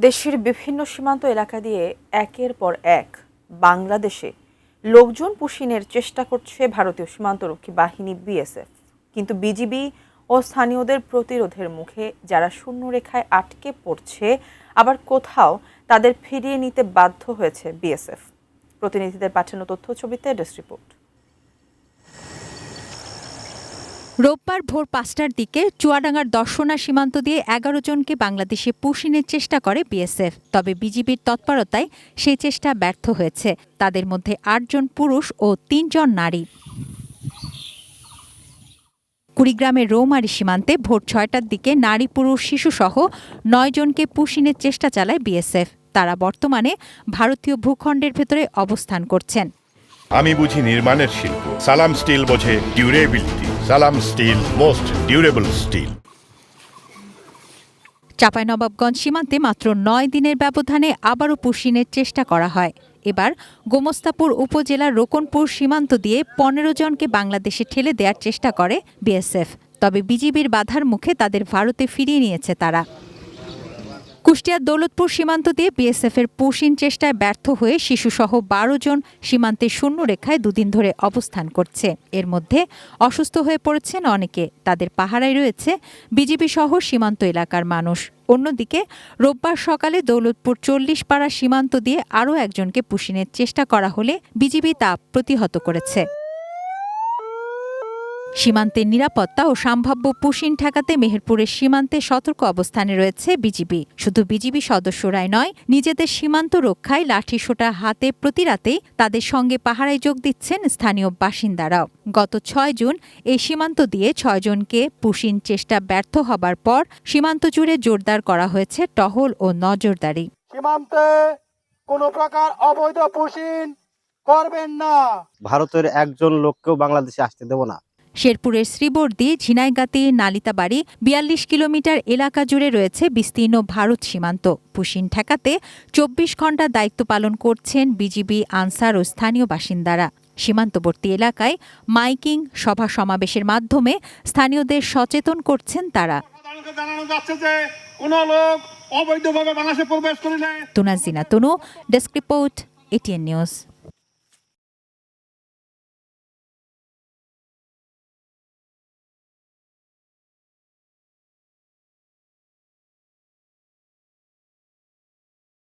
দেশের বিভিন্ন সীমান্ত এলাকা দিয়ে একের পর এক বাংলাদেশে লোকজন পুশিনের চেষ্টা করছে ভারতীয় সীমান্তরক্ষী বাহিনী বিএসএফ। কিন্তু বিজিবি ও স্থানীয়দের প্রতিরোধের মুখে যারা শূন্যরেখায় আটকে পড়ছে, আবার কোথাও তাদের ফিরিয়ে নিতে বাধ্য হয়েছে বিএসএফ। প্রতিনিধিদের পাঠানো তথ্য ছবিতে ডেস্ক রিপোর্ট। রোববার ভোর ৫টার দিকে চুয়াডাঙ্গার দর্শনা সীমান্ত দিয়ে ১১ জনকে বাংলাদেশে পুশিনের চেষ্টা করে বিএসএফ। তবে বিজিবির তৎপরতায় সেই চেষ্টা ব্যর্থ হয়েছে। তাদের মধ্যে ৮ জন পুরুষ ও ৩ জন নারী। কুড়িগ্রামের রৌমারী সীমান্তে ভোর ৬টার দিকে নারী, পুরুষ, শিশুসহ ৯ জনকে পুশিনের চেষ্টা চালায় বিএসএফ। তারা বর্তমানে ভারতীয় ভূখণ্ডের ভেতরে অবস্থান করছেন। আমি বুঝি নির্মাণের শিল্প, সালাম স্টিল বোঝে durability. Salam steel, most durable steel. Chapainawabganj সীমান্তে মাত্র ৯ দিনের ব্যবধানে আবারও পুশিনের চেষ্টা করা হয়। এবার গোমস্তাপুর উপজেলার রোকনপুর সীমান্ত দিয়ে ১৫ জনকে বাংলাদেশে ঠেলে দেওয়ার চেষ্টা করে বিএসএফ। তবে বিজিবির বাধার মুখে তাদের ভারতে ফিরিয়ে নিয়েছে তারা। কুষ্টিয়ার দৌলতপুর সীমান্ত দিয়ে বিএসএফের পুশিন চেষ্টায় ব্যর্থ হয়ে শিশুসহ ১২ জন সীমান্তে শূন্যরেখায় দুদিন ধরে অবস্থান করছে। এর মধ্যে অসুস্থ হয়ে পড়েছেন অনেকে। তাদের পাহারায় রয়েছে বিজিবি সহ সীমান্ত এলাকার মানুষ। অন্যদিকে রোববার সকালে দৌলতপুর ৪০ পাড়া সীমান্ত দিয়ে আরও একজনকে পুশিনের চেষ্টা করা হলে বিজিবি তা প্রতিহত করেছে। সীমান্তের নিরাপত্তা ও সম্ভাব্য পুশিন ঠেকাতে মেহেরপুরের সীমান্তে সতর্ক অবস্থানে রয়েছে বিজিবি। শুধু বিজিবি সদস্যরাই নয়, নিজেদের সীমান্ত রক্ষায় লাঠিসোঁটা হাতে প্রতি রাতেই তাদের সঙ্গে পাহারায় যোগ দিচ্ছেন স্থানীয় বাসিন্দারাও। গত ৬ জুন এই সীমান্ত দিয়ে ৬ জনকে পুশিন চেষ্টা ব্যর্থ হবার পর সীমান্ত জুড়ে জোরদার করা হয়েছে টহল ও নজরদারি। সীমান্তে কোনো প্রকার অবৈধ পুশিন করবেন না। ভারতের একজন লোককেও বাংলাদেশে আসতে দেব না। শেরপুরের শ্রীবর্দী, ঝিনাইগাতি, নালিতাবাড়ি ৪২ কিলোমিটার এলাকা জুড়ে রয়েছে বিস্তীর্ণ ভারত সীমান্ত। পুশিন ঠেকাতে ২৪ ঘণ্টা দায়িত্ব পালন করছেন বিজিবি, আনসার ও স্থানীয় বাসিন্দারা। সীমান্তবর্তী এলাকায় মাইকিং, সভা সমাবেশের মাধ্যমে স্থানীয়দের সচেতন করছেন তারা। তুনাজিনা তনু, ডেস্ক রিপোর্ট, এটিএন নিউজ।